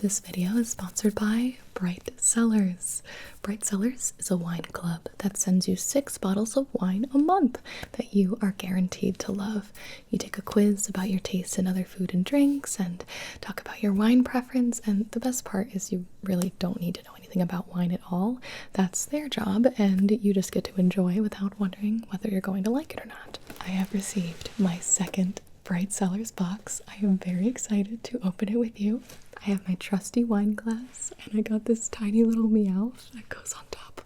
This video is sponsored by Bright Cellars. Bright Cellars is a wine club that sends you 6 bottles of wine a month that you are guaranteed to love. You take a quiz about your taste in other food and drinks and talk about your wine preference, and the best part is you really don't need to know anything about wine at all. That's their job, and you just get to enjoy without wondering whether you're going to like it or not. I have received my second Bright Cellars box. I am very excited to open it with you. I have my trusty wine glass, and I got this tiny little Meowth that goes on top.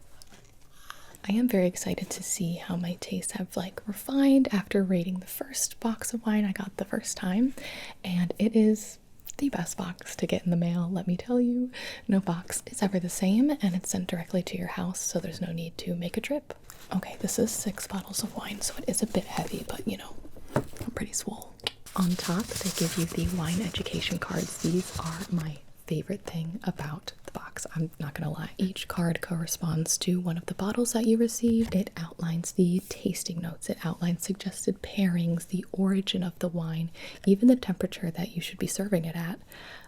I am very excited to see how my tastes have refined after rating the first box of wine I got the first time, and it is the best box to get in the mail, let me tell you. No box is ever the same, and it's sent directly to your house, so there's no need to make a trip. Okay, this is 6 bottles of wine, so it is a bit heavy, but you know, I'm pretty swole. On top, they give you the wine education cards. These are my favorite thing about the box. I'm not gonna lie. Each card corresponds to one of the bottles that you received. It outlines the tasting notes. It outlines suggested pairings, the origin of the wine, even the temperature that you should be serving it at.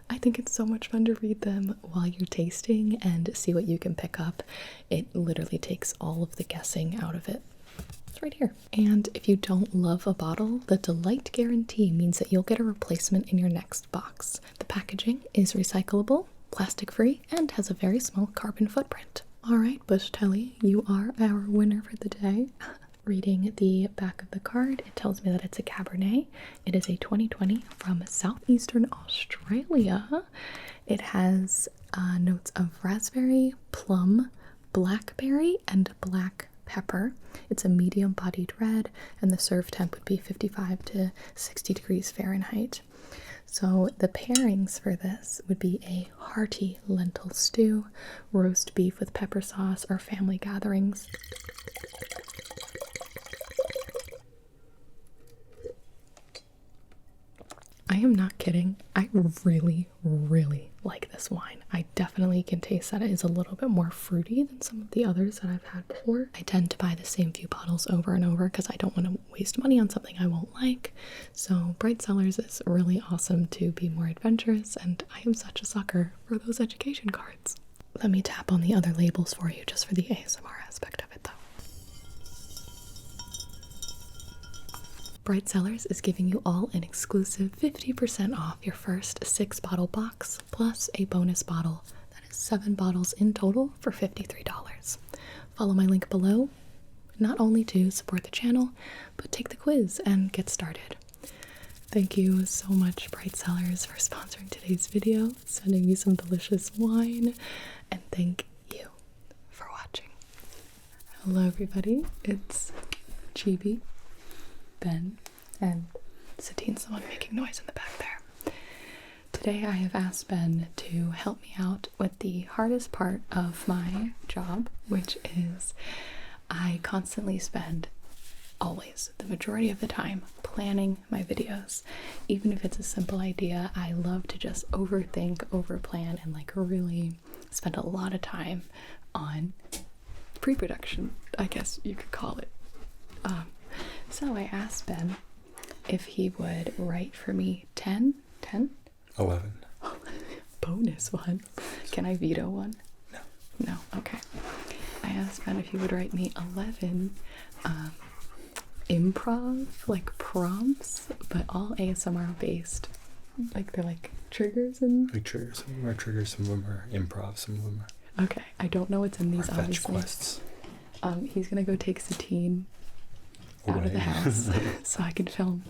I think it's so much fun to read them while you're tasting and see what you can pick up. It literally takes all of the guessing out of it. Right here. And if you don't love a bottle, the Delight Guarantee means that you'll get a replacement in your next box. The packaging is recyclable, plastic-free, and has a very small carbon footprint. Alright, Bush Telly, you are our winner for the day. Reading the back of the card, it tells me that it's a Cabernet. It is a 2020 from southeastern Australia. It has notes of raspberry, plum, blackberry, and black pepper. It's a medium-bodied red, and the serve temp would be 55 to 60 degrees Fahrenheit. So the pairings for this would be a hearty lentil stew, roast beef with pepper sauce, or family gatherings. I am not kidding. I really, really like this wine. I definitely can taste that it is a little bit more fruity than some of the others that I've had before. I tend to buy the same few bottles over and over because I don't want to waste money on something I won't like. So Bright Cellars is really awesome to be more adventurous, and I am such a sucker for those education cards. Let me tap on the other labels for you just for the ASMR aspect of it though. Bright Cellars is giving you all an exclusive 50% off your first 6-bottle box, plus a bonus bottle. That is 7 bottles in total for $53. Follow my link below, not only to support the channel, but take the quiz and get started. Thank you so much, Bright Cellars, for sponsoring today's video, sending me some delicious wine, and thank you for watching. Hello everybody, it's Gibi, Ben, and Satine's the one making noise in the back there. Today I have asked Ben to help me out with the hardest part of my job, which is I constantly spend, always, the majority of the time, planning my videos. Even if it's a simple idea, I love to just overthink, overplan, and really spend a lot of time on pre-production, I guess you could call it. So I asked Ben if he would write for me 10? 11. Bonus one. Can I veto one? No. No, okay. I asked Ben if he would write me 11 improv, prompts, but all ASMR based. They're triggers and... Triggers. Some of them are triggers, some of them are improv, some of them are... Okay, I don't know what's in these, fetch obviously. quests. He's gonna go take Satine out of the house so I can film.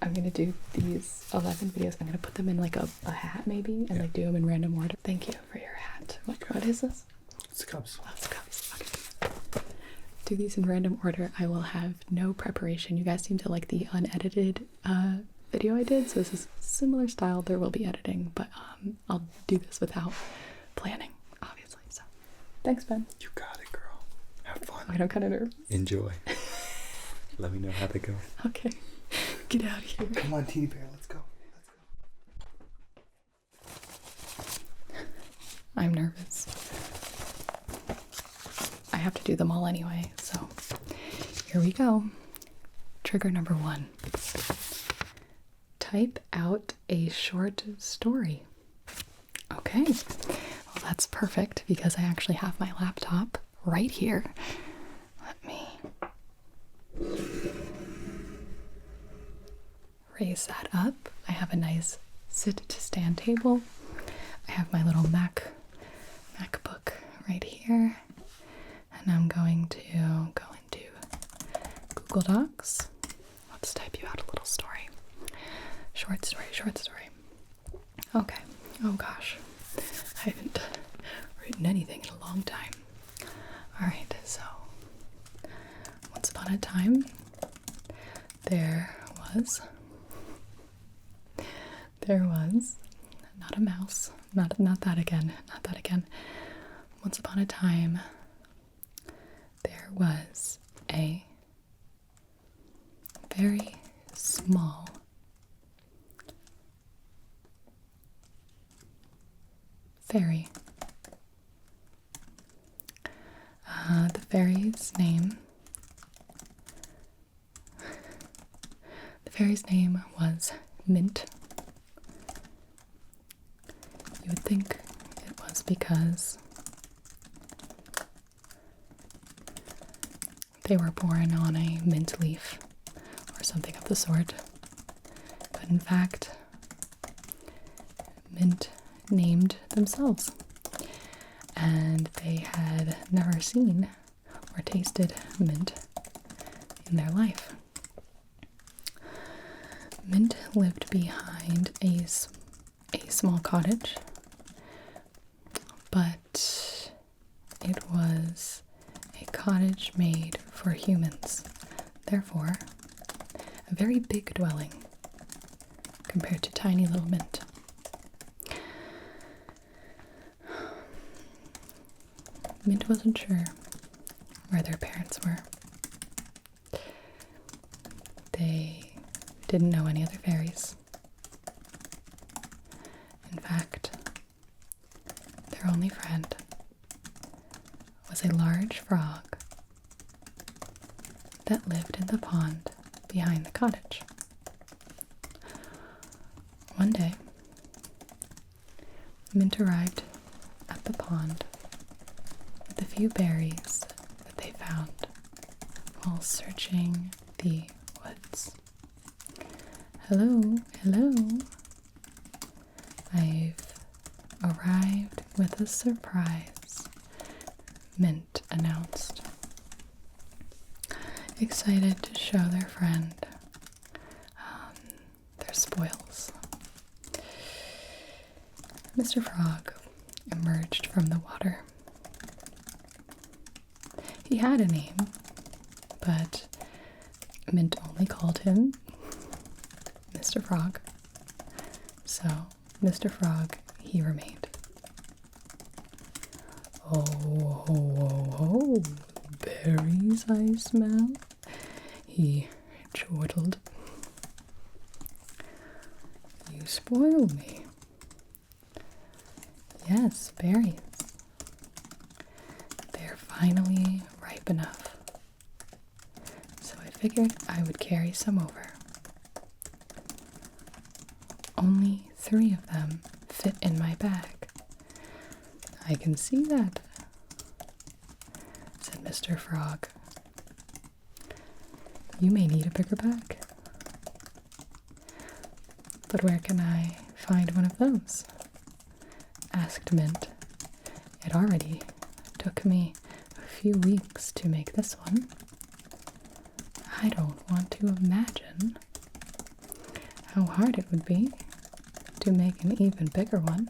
I'm gonna do these 11 videos. I'm gonna put them in a hat maybe and do them in random order. Thank you for your hat. What is this? It's cups. Oh, it's cups. Okay. Do these in random order. I will have no preparation. You guys seem to like the unedited video I did, so this is similar style. There will be editing, but I'll do this without planning, obviously. So thanks, Ben. You got it, girl. Have fun. Wait, I'm kind of nervous. Enjoy. Let me know how they go. Okay. Get out of here. Come on, Teeny Bear, let's go. I'm nervous. I have to do them all anyway, so here we go. Trigger number 1. Type out a short story. Okay. Okay, well, that's perfect because I actually have my laptop right here. Let me raise that up. I have a nice sit-to-stand table. I have my little MacBook right here, and I'm going to go into Google Docs. Let's type you out a little story. Short story. Okay. Oh gosh. I haven't written anything in a long time. Alright, so once upon a time there was not a mouse. Not that again. Once upon a time there was a very small fairy. The fairy's name was Mint. You would think it was because they were born on a mint leaf or something of the sort, but in fact, Mint named themselves, and they had never seen or tasted mint in their life. Mint lived behind a small cottage, but it was a cottage made for humans, therefore a very big dwelling compared to tiny little Mint. Mint wasn't sure where their parents were. They didn't know any other fairies. In fact, their only friend was a large frog that lived in the pond behind the cottage. One day, Mint arrived at the pond with a few berries that they found while searching the woods. Hello. I've arrived with a surprise, Mint announced, excited to show their friend their spoils. Mr. Frog emerged from the water. He had a name, but Mint only called him Mr. Frog. So, Mr. Frog, he remained. Oh, berries I smell, he chortled. You spoil me. Yes, berries. They're finally ripe enough. So I figured I would carry some over. Only 3 of them fit in my bag. I can see that, said Mr. Frog. You may need a bigger bag. But where can I find one of those? Asked Mint. It already took me a few weeks to make this one. I don't want to imagine how hard it would be to make an even bigger one.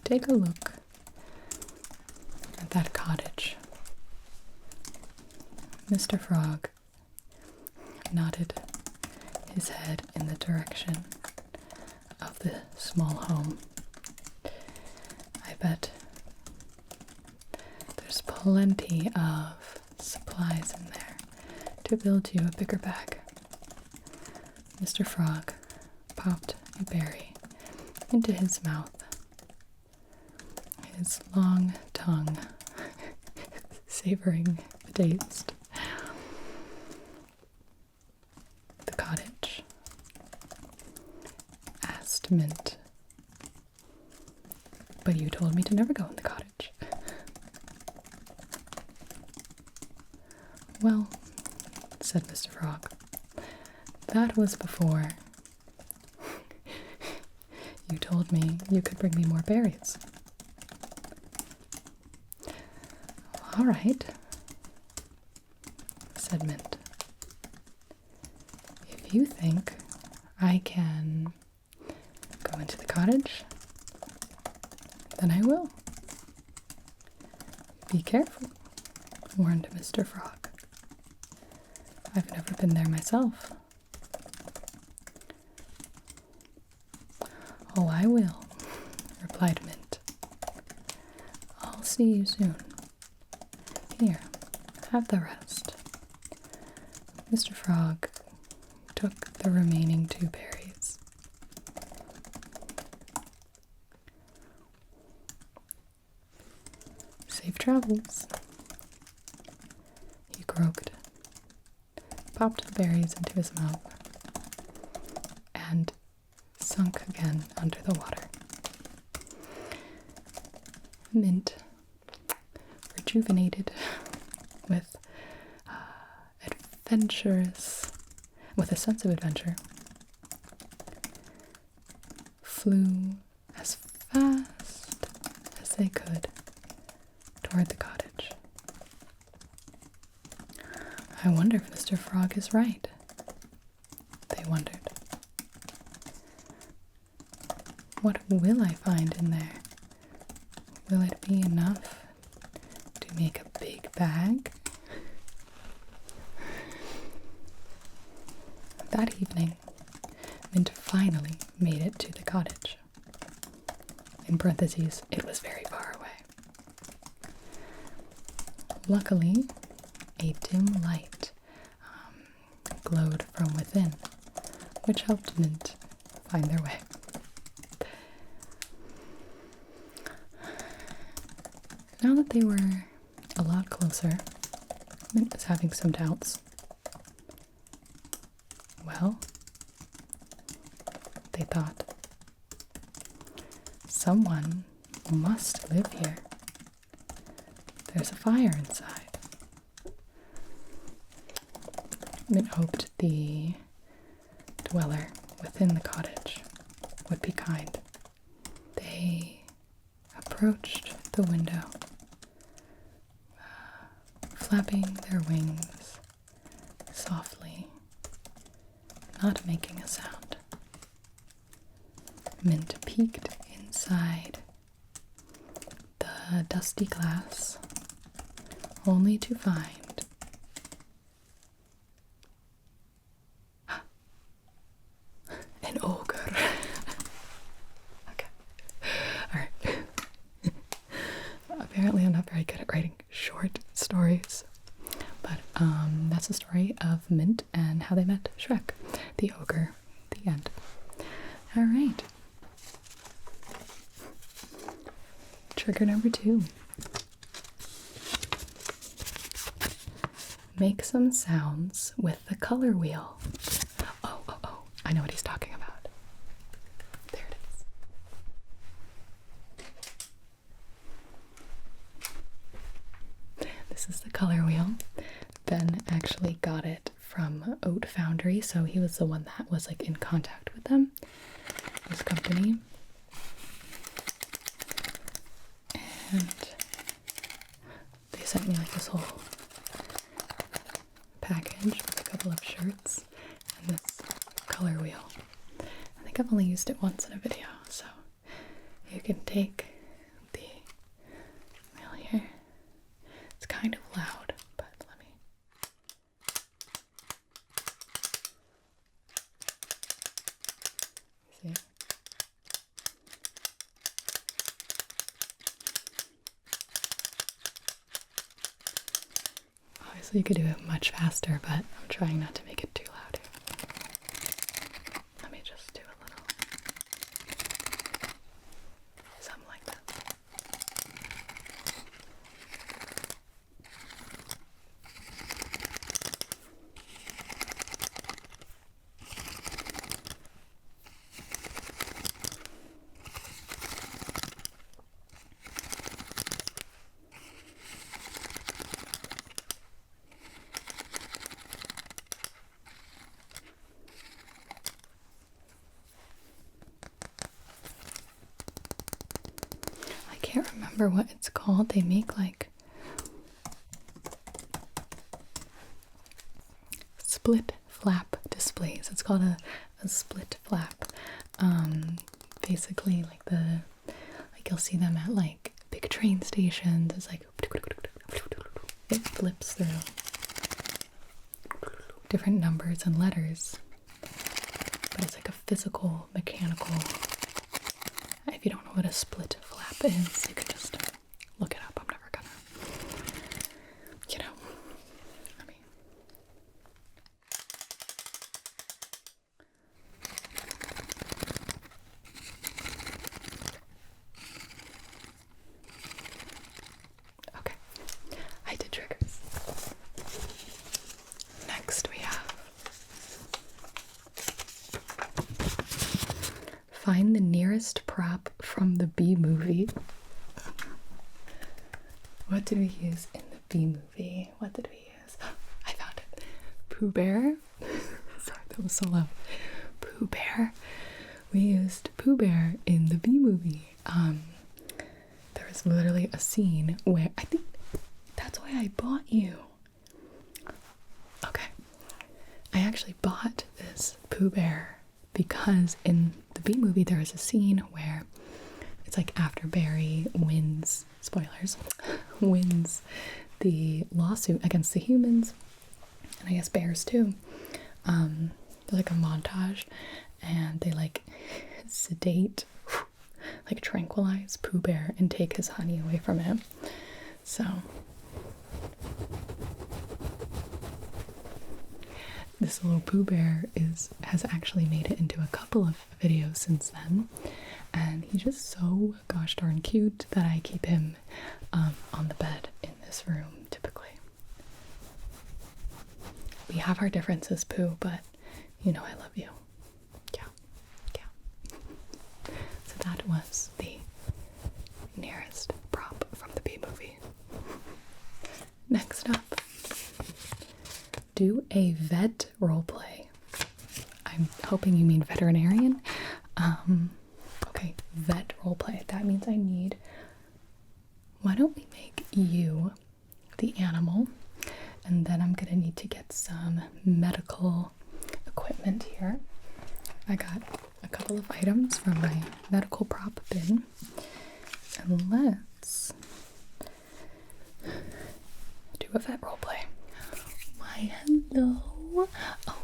Take a look at that cottage. Mr. Frog nodded his head in the direction of the small home. I bet there's plenty of supplies in there to build you a bigger bag. Mr. Frog popped a berry into his mouth, his long tongue savoring the taste. The cottage asked Mint. But you told me to never go in the cottage. Well, said Mr. Frog, that was before you told me you could bring me more berries. All right, said Mint. If you think I can go into the cottage, then I will. Be careful, warned Mr. Frog. I've never been there myself. Oh, I will, replied Mint. I'll see you soon. Here, have the rest. Mr. Frog took the remaining 2 berries. Safe travels, he croaked, popped the berries into his mouth, and sunk again under the water. Mint, rejuvenated with with a sense of adventure, flew as fast as they could toward the cottage. I wonder if Mr. Frog is right, they wondered. What will I find in there? Will it be enough to make a big bag? That evening, Mint finally made it to the cottage. In parentheses, it was very far away. Luckily, a dim light glowed from within, which helped Mint find their way. Now that they were a lot closer, Mint was having some doubts. Well, they thought, someone must live here. There's a fire inside. Mint hoped the dweller within the cottage would be kind. They approached the window, flapping their wings softly, not making a sound. Mint peeked inside the dusty glass, only to find an ogre. Okay. Alright. Apparently I'm not very good at writing short stories. But that's the story of Mint and how they met Shrek, the ogre. The end. Alright. Trigger number 2. Make some sounds with the color wheel. Oh, I know what he's talking about. There it is. This is the color wheel. Ben actually got it from Oat Foundry, so he was the one that was like in contact with them, this company. And they sent me like this whole package with a couple of shirts and this color wheel. I think I've only used it once in a video, so you can take the wheel here. It's kind of loud, but let me. See? Obviously, you could do it much faster, but I'm trying not to make it too loud here. Let me just do a little something like that. can't remember what it's called. They make like split flap displays. It's called a split flap. Basically like you'll see them at like big train stations. It's like it flips through different numbers and letters, but it's like a physical, mechanical. If you don't know what a split flap is, you can just look it up. I'm never gonna, I mean. Okay, I did triggers. Next we have find the nearest prop from the B movie. What did we use in the B movie? What did we use? I found it. Pooh Bear. Sorry, that was so loud. Pooh Bear. We used Pooh Bear in the B movie. There was literally a scene where I think that's why I bought you. Okay. I actually bought this Pooh Bear because in the B movie there is a scene where it's like after Barry wins, spoilers, wins the lawsuit against the humans, and I guess bears too. There's like a montage, and they like sedate, like tranquilize Pooh Bear and take his honey away from him. So this little Pooh Bear has actually made it into a couple of videos since then, and he's just so gosh darn cute that I keep him on the bed in this room typically. We have our differences, Pooh, but you know I love you. Yeah. So that was the nearest prop from the B movie. Next up, do a vet roleplay. I'm hoping you mean veterinarian. Okay, vet roleplay. That means I need. Why don't we make you the animal? And then I'm gonna need to get some medical equipment here. I got a couple of items from my medical prop bin. And let's do a vet roleplay. Why, hello. Oh,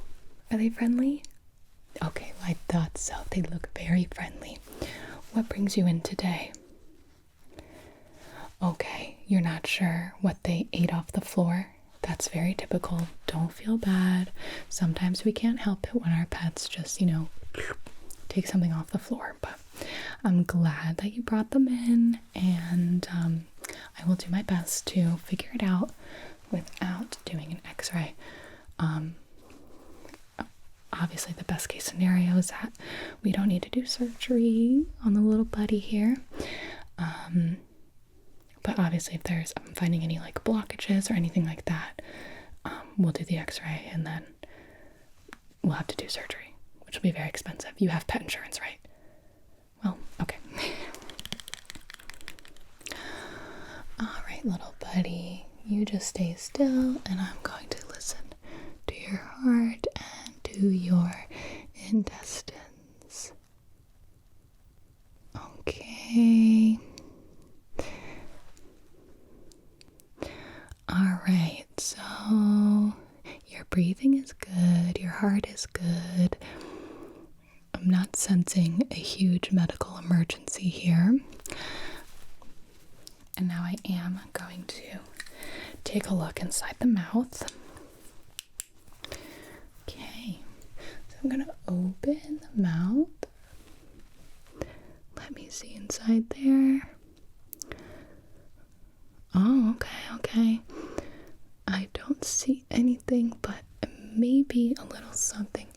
are they friendly? Okay, I thought so. They look very friendly. What brings you in today? Okay, you're not sure what they ate off the floor? That's very typical. Don't feel bad. Sometimes we can't help it when our pets just, take something off the floor. But I'm glad that you brought them in, and I will do my best to figure it out without doing an x-ray. Obviously the best case scenario is that we don't need to do surgery on the little buddy here. But obviously if I'm finding any like blockages or anything like that, we'll do the x-ray and then we'll have to do surgery, which will be very expensive. You have pet insurance, right? Well, okay. All right, little buddy, you just stay still and I'm going to listen to your heart and to your intestines. Okay. All right, so your breathing is good, your heart is good. I'm not sensing a huge medical emergency here. And now I am going to take a look inside the mouth. Okay, so I'm gonna open the mouth. Let me see inside there. Oh, okay. I don't see anything, but maybe a little something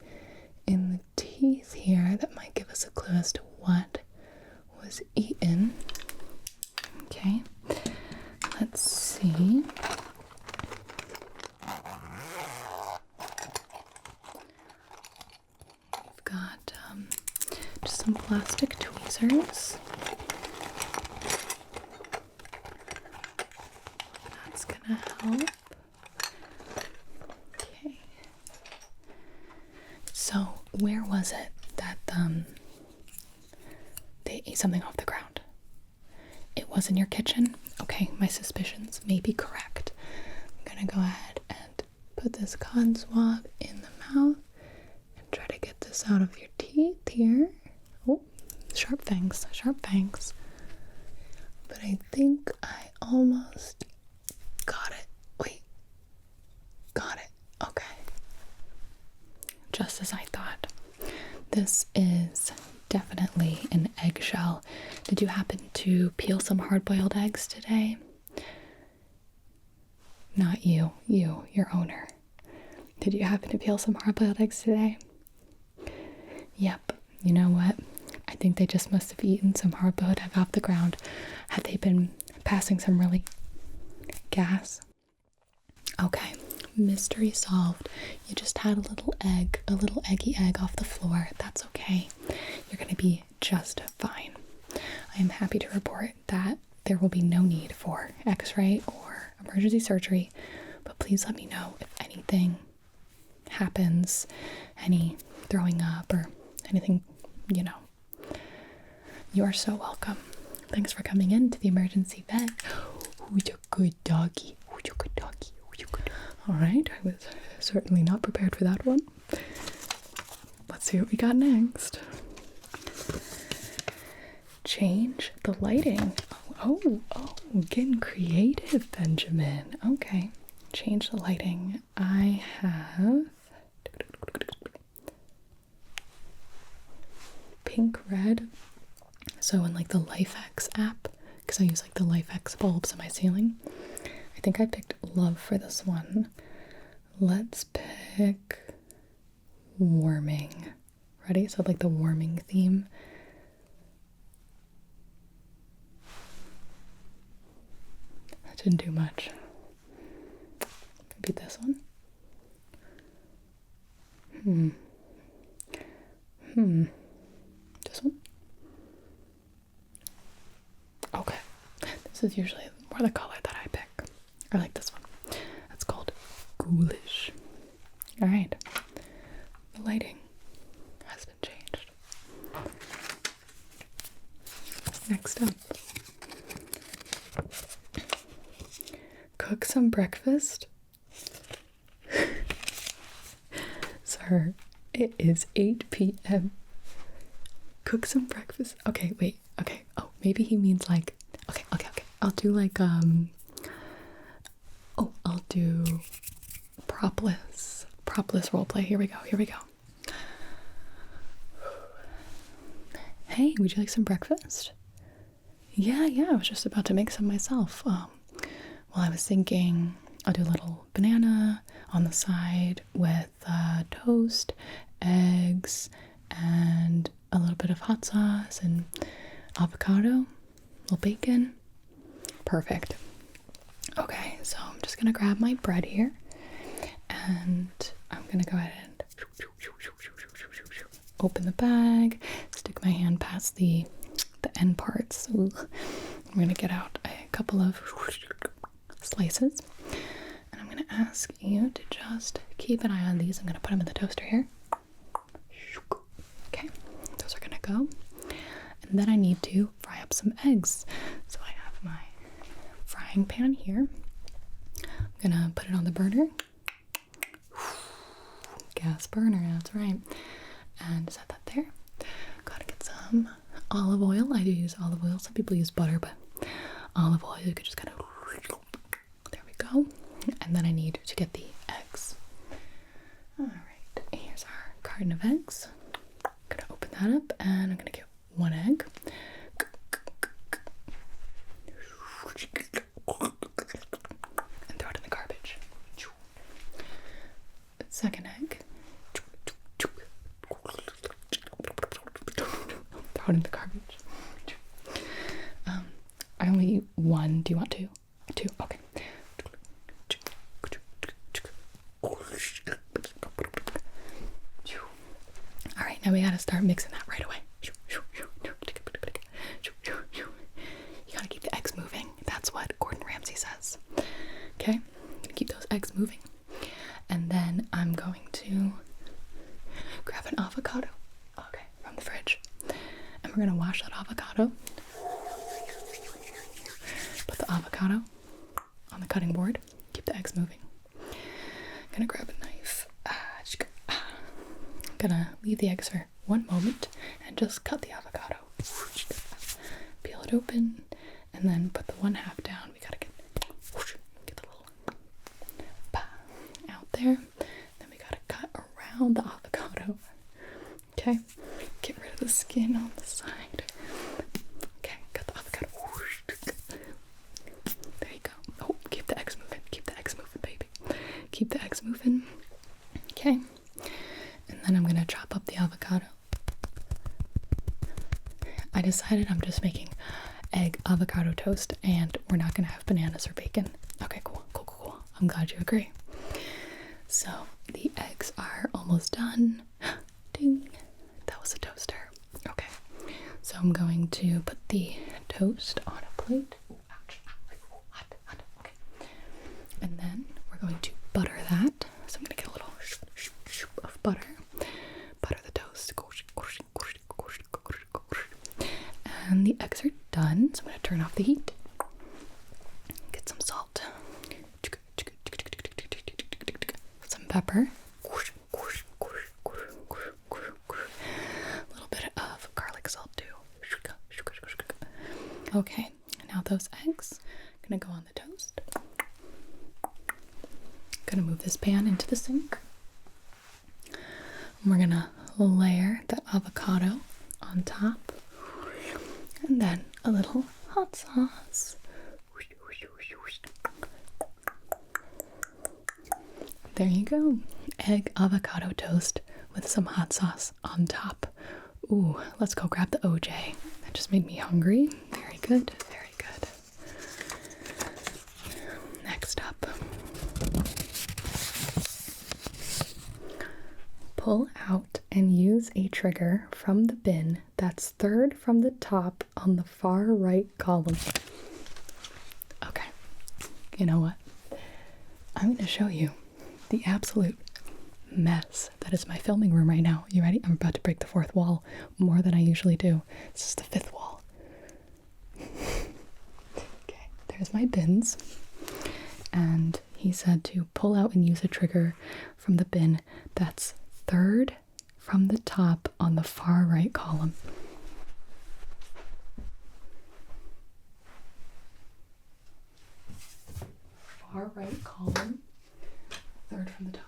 in the teeth here that might give us a clue as to what was eaten. Okay, let's see. We've got just some plastic tweezers. gonna help. Okay. So, where was it that they ate something off the ground? It was in your kitchen? Okay, my suspicions may be correct. I'm gonna go ahead and put this cotton swab in the mouth and try to get this out of your teeth here. Oh, sharp fangs, sharp fangs. But I think I almost got it. Wait. Got it. Okay. Just as I thought. This is definitely an eggshell. Did you happen to peel some hard-boiled eggs today? Not you. You, your owner. Did you happen to peel some hard-boiled eggs today? Yep. You know what? I think they just must have eaten some hard-boiled egg off the ground. Had they been passing some really gas? Okay. Mystery solved. You just had a little eggy egg off the floor. That's okay. You're going to be just fine. I am happy to report that there will be no need for x-ray or emergency surgery, but please let me know if anything happens, any throwing up or anything, you know. You are so welcome. Thanks for coming in to the emergency vet. Who's a good doggy? Who's a good doggy? All right, I was certainly not prepared for that one. Let's see what we got next. Change the lighting. Oh, getting creative, Benjamin. Okay, change the lighting. I have pink, red. So in like the LifeX app, because I use like the LifeX bulbs in my ceiling, I think I picked love for this one. Let's pick warming. Ready? So like the warming theme. That didn't do much. Maybe this one. This one? Okay. This is usually more the color that I pick. I like this one. That's called Ghoulish. Alright. The lighting has been changed. Next up. Cook some breakfast? Sir, it is 8 p.m. Cook some breakfast? Okay, wait. Okay. Oh, maybe he means like... Okay. I'll do like, I'll do propless roleplay. Here we go. Hey, would you like some breakfast? Yeah, I was just about to make some myself. Well, I was thinking I'll do a little banana on the side with toast, eggs, and a little bit of hot sauce and avocado, a little bacon. Perfect. Okay, so I'm just gonna grab my bread here and I'm gonna go ahead and open the bag, stick my hand past the end parts. Ooh. I'm gonna get out a couple of slices and I'm gonna ask you to just keep an eye on these. I'm gonna put them in the toaster here. Okay, those are gonna go. And then I need to fry up some eggs. So I have my frying pan here. I'm gonna put it on the burner. Gas burner, that's right. And set that there. Gotta get some olive oil. I do use olive oil. Some people use butter, but olive oil, you could just kind of... There we go. And then I need to get the eggs. Alright, here's our carton of eggs. I'm gonna open that up and I'm gonna get one egg. And throw it in the garbage. Second egg. Throw it in the garbage. I only eat one. Do you want two? Two? Okay. Alright, now we gotta start mixing that right away. You gotta keep the eggs moving. That's what Gordon Ramsay says. Okay? eggs moving. And then I'm going to grab an avocado, okay, from the fridge. And we're gonna wash that avocado. Put the avocado on the cutting board. Keep the eggs moving. Gonna grab a knife. Gonna leave the eggs for 1 moment and just cut the avocado. Peel it open and then put the 1/2 down. We gotta get the little out there. Then we gotta cut around the avocado. Okay, get rid of the skin on the side. Okay, cut the avocado. There you go. Oh, keep the eggs moving. Keep the eggs moving, baby. Keep the eggs moving. Okay. And then I'm gonna chop up the avocado. I decided I'm just making egg avocado toast and we're not gonna have bananas or bacon. Okay, cool. I'm glad you agree. So the eggs are almost done. Ding. That was a toaster. Okay. So I'm going to put the toast on a plate. Ooh, ouch. Hot. Okay. And then we're going to butter that. So I'm gonna get a little shoop of butter. Butter the toast. And the eggs are done. So I'm gonna turn off the heat. Get some salt. Some pepper. A little bit of garlic salt too. Okay, now those eggs are gonna go on the toast. Gonna move this pan into the sink. We're gonna layer the avocado on top, and then a little hot sauce. There you go. Egg avocado toast with some hot sauce on top. Ooh, let's go grab the OJ. That just made me hungry. Very good, very good. Next up, pull out and use a trigger from the bin that's third from the top on the far right column. Okay, you know what? I'm going to show you the absolute mess that is my filming room right now. You ready? I'm about to break the 4th wall more than I usually do. This is the 5th wall. Okay, there's my bins. And he said to pull out and use a trigger from the bin that's third from the top on the far right column. Far right column, third from the top.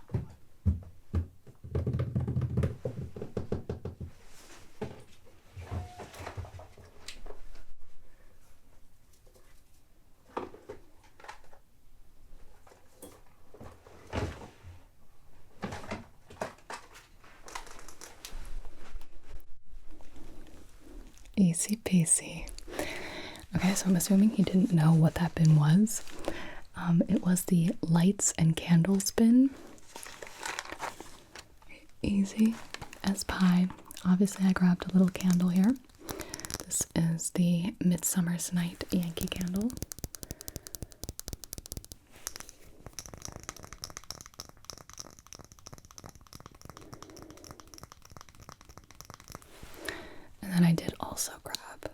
Easy peasy. Okay, so I'm assuming he didn't know what that bin was. It was the lights and candles bin. Easy as pie. Obviously, I grabbed a little candle here. This is the Midsummer's Night Yankee candle. And then I did also grab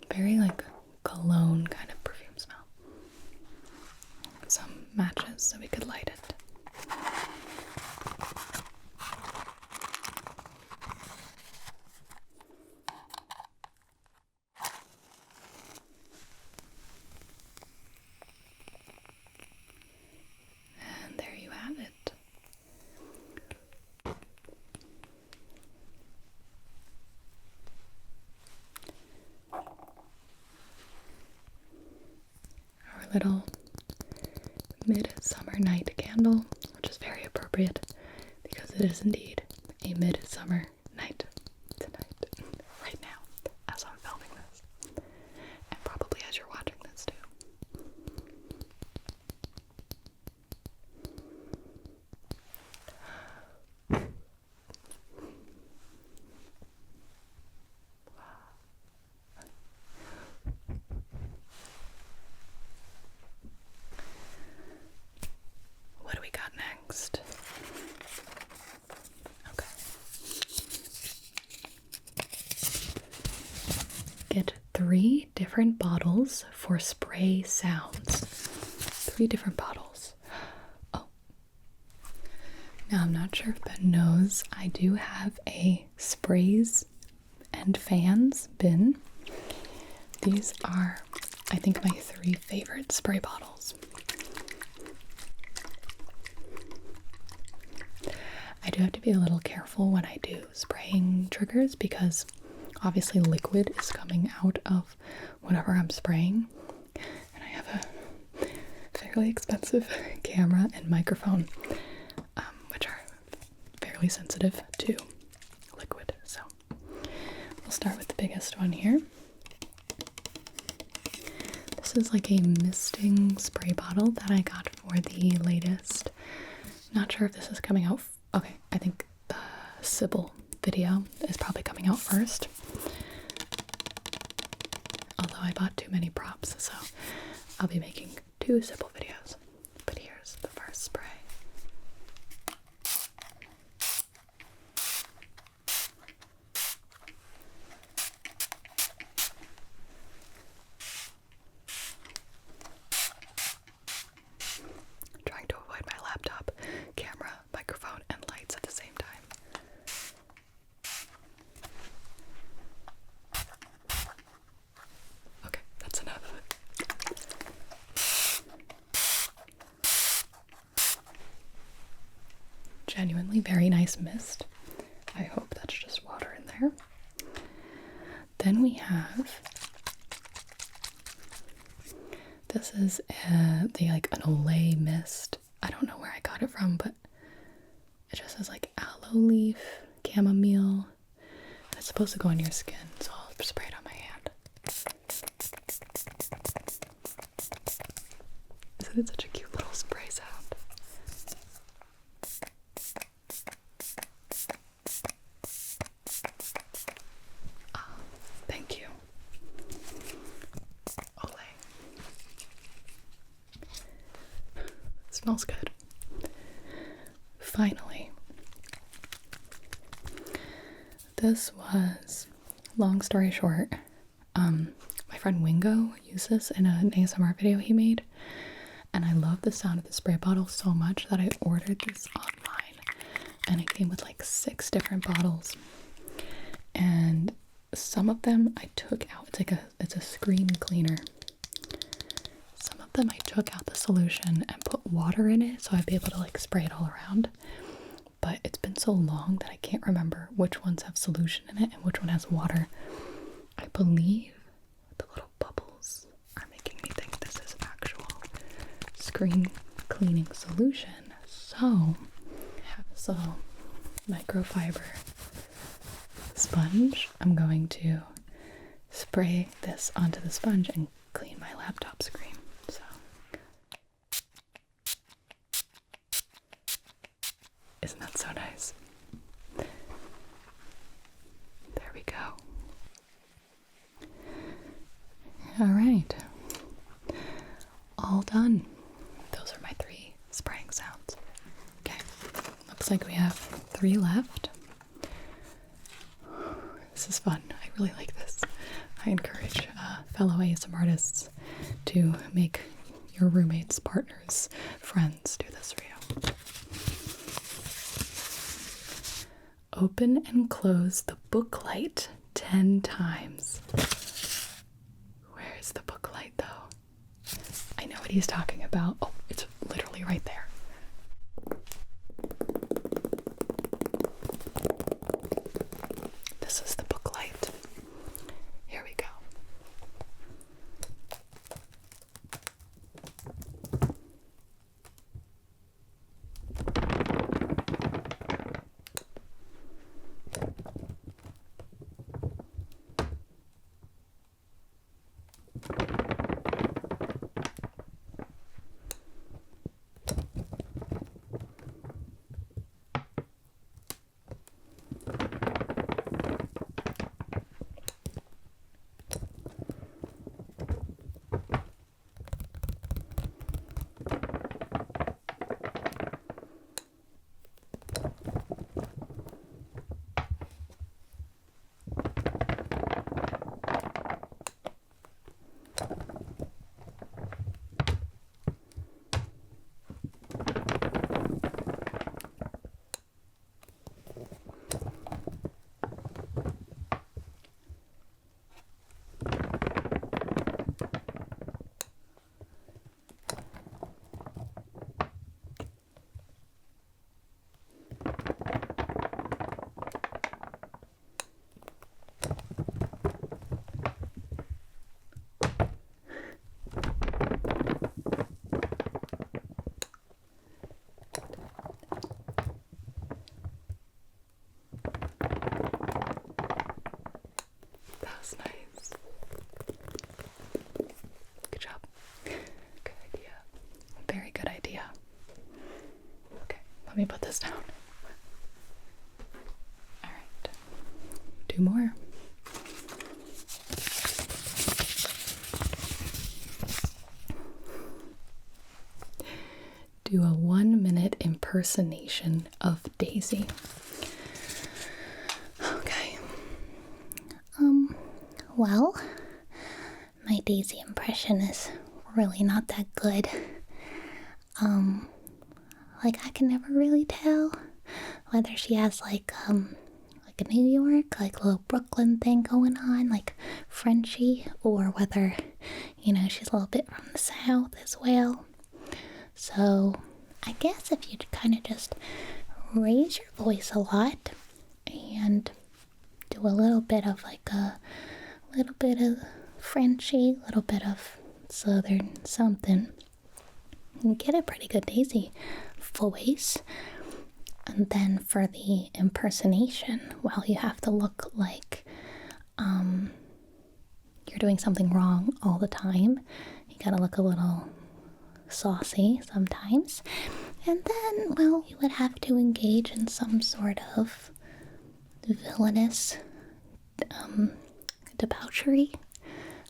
very like cologne kind of perfume smell. Some matches so we could light it. And there you have it. Our little midsummer night candle, which is very appropriate because it is indeed a midsummer night tonight, right now, as I'm filming this, and probably as you're watching this too. get 3 different bottles for spray sounds. 3 different bottles. Oh. Now, I'm not sure if Ben knows, I do have a sprays and fans bin. These are, I think, my 3 favorite spray bottles. I do have to be a little careful when I do spraying triggers because obviously liquid is coming out of whatever I'm spraying. And I have a fairly expensive camera and microphone, which are fairly sensitive to liquid. So we'll start with the biggest one here. This is like a misting spray bottle that I got for the latest. Not sure if this is coming out. Okay, I think the Sybil video is probably coming out first. Although I bought too many props, so I'll be making 2 Sybil videos. But here's the first spray. Trying to avoid my laptop, camera, microphone, and lights at the same time. Okay, that's enough. Genuinely very nice mist. I hope that's just water in there. Then we have, this is an Olay mist. I don't know where I got it from, but it just says like aloe leaf, chamomile. And it's supposed to go on your skin, so I'll spray it on my hand. Isn't it such a cute little spray sound? Ah, thank you. Olay. Smells good. Finally, this was, long story short, my friend Wingo used this in an ASMR video he made, and I love the sound of the spray bottle so much that I ordered this online, and it came with like 6 different bottles, and some of them I took out. It's a screen cleaner. Some of them I took out the solution and put water in it so I'd be able to like spray it all around. But it's been so long that I can't remember which ones have solution in it and which one has water. I believe the little bubbles are making me think this is actual screen cleaning solution. So I have this little microfiber sponge. I'm going to spray this onto the sponge and clean my laptop screen. So isn't that so nice? There we go. All right. All done. Those are my 3 spraying sounds. Okay. Looks like we have 3 left. This is fun. I really like this. I encourage fellow ASMR artists to make your roommates, partners, friends do this for you. Open and close the book light 10 times. Where's the book light though? I know what he's talking about. Oh, it's literally right there. This is the book light. Here we go. was nice. Good job. Good idea. Very good idea. Okay, let me put this down. Alright. Do more. Do a 1-minute impersonation of Daisy. Okay. Well, my Daisy impression is really not that good. Like I can never really tell whether she has like a New York, like a little Brooklyn thing going on, like Frenchy, or whether, she's a little bit from the South as well. So I guess if you kind of just raise your voice a lot and do a little bit of like a little bit of Frenchy, a little bit of Southern something, you get a pretty good Daisy voice. And then for the impersonation, well, you have to look like you're doing something wrong all the time. You gotta look a little saucy sometimes. And then, well, you would have to engage in some sort of villainous debauchery,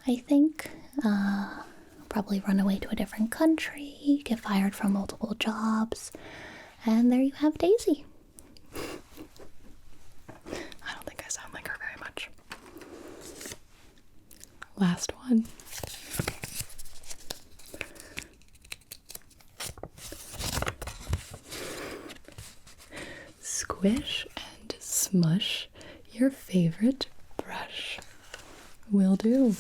I think. Probably run away to a different country, get fired from multiple jobs, and there you have Daisy. I don't think I sound like her very much. Last one. Squish and smush your favorite brush. Will do.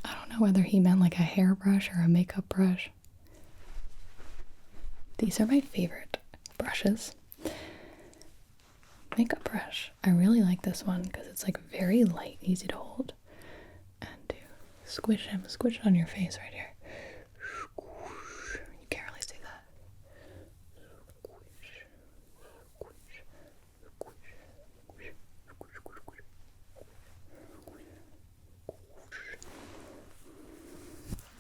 I don't know whether he meant like a hairbrush or a makeup brush. These are my favorite brushes. Makeup brush. I really like this one because it's like very light, easy to hold. And to squish him, squish it on your face right here. You can't really see that.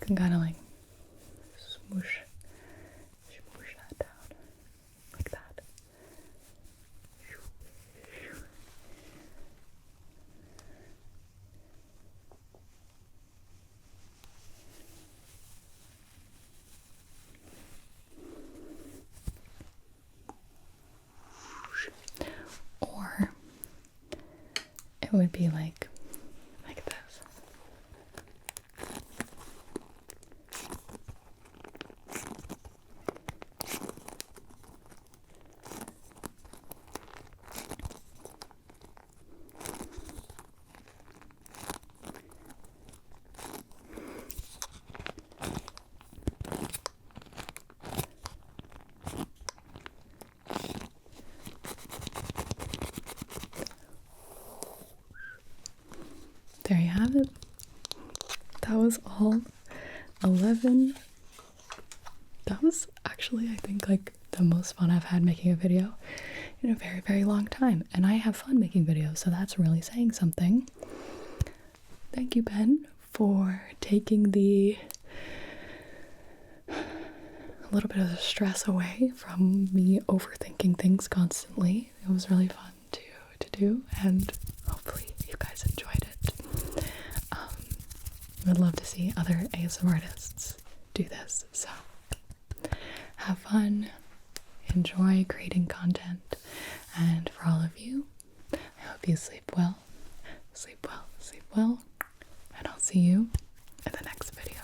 You can kind of like smoosh that down like that. Or it would be like this. There you have it. That was all 11. That was actually, I think, like the most fun I've had making a video in a very, very long time. And I have fun making videos, so that's really saying something. Thank you, Ben, for taking a little bit of the stress away from me overthinking things constantly. It was really fun to do, and hopefully you guys enjoyed it. I would love to see other ASMR artists do this, so have fun, enjoy creating content, and for all of you, I hope you sleep well, and I'll see you in the next video.